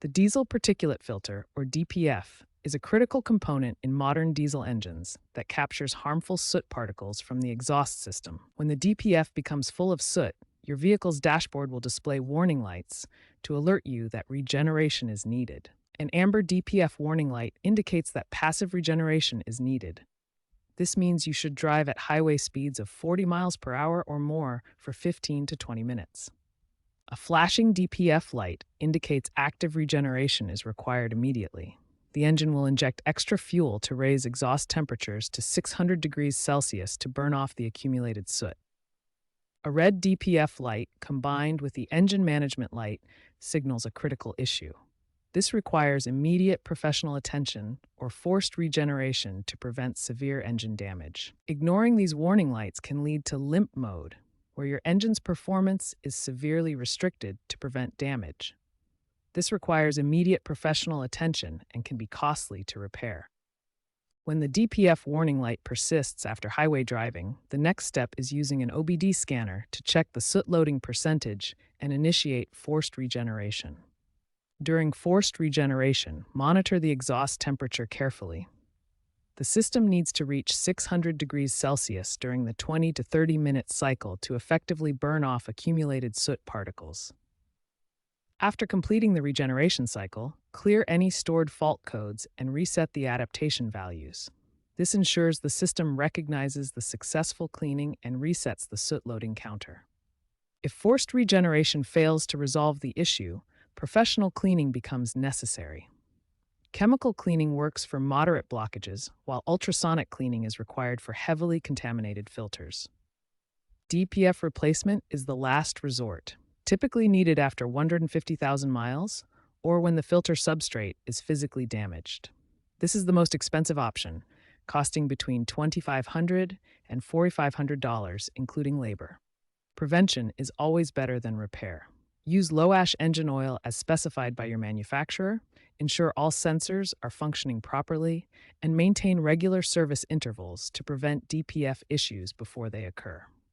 The diesel particulate filter, or DPF, is a critical component in modern diesel engines that captures harmful soot particles from the exhaust system. When the DPF becomes full of soot, your vehicle's dashboard will display warning lights to alert you that regeneration is needed. An amber DPF warning light indicates that passive regeneration is needed. This means you should drive at highway speeds of 40 miles per hour or more for 15 to 20 minutes. A flashing DPF light indicates active regeneration is required immediately. The engine will inject extra fuel to raise exhaust temperatures to 600 degrees Celsius to burn off the accumulated soot. A red DPF light combined with the engine management light signals a critical issue. This requires immediate professional attention or forced regeneration to prevent severe engine damage. Ignoring these warning lights can lead to limp mode, where your engine's performance is severely restricted to prevent damage. This requires immediate professional attention and can be costly to repair. When the DPF warning light persists after highway driving, the next step is using an OBD scanner to check the soot loading percentage and initiate forced regeneration. During forced regeneration, monitor the exhaust temperature carefully. The system needs to reach 600 degrees Celsius during the 20 to 30 minute cycle to effectively burn off accumulated soot particles. After completing the regeneration cycle, clear any stored fault codes and reset the adaptation values. This ensures the system recognizes the successful cleaning and resets the soot loading counter. If forced regeneration fails to resolve the issue, professional cleaning becomes necessary. Chemical cleaning works for moderate blockages, while ultrasonic cleaning is required for heavily contaminated filters. DPF replacement is the last resort, typically needed after 150,000 miles or when the filter substrate is physically damaged. This is the most expensive option, costing between $2,500 and $4,500, including labor. Prevention is always better than repair. Use low-ash engine oil as specified by your manufacturer, ensure all sensors are functioning properly, and maintain regular service intervals to prevent DPF issues before they occur.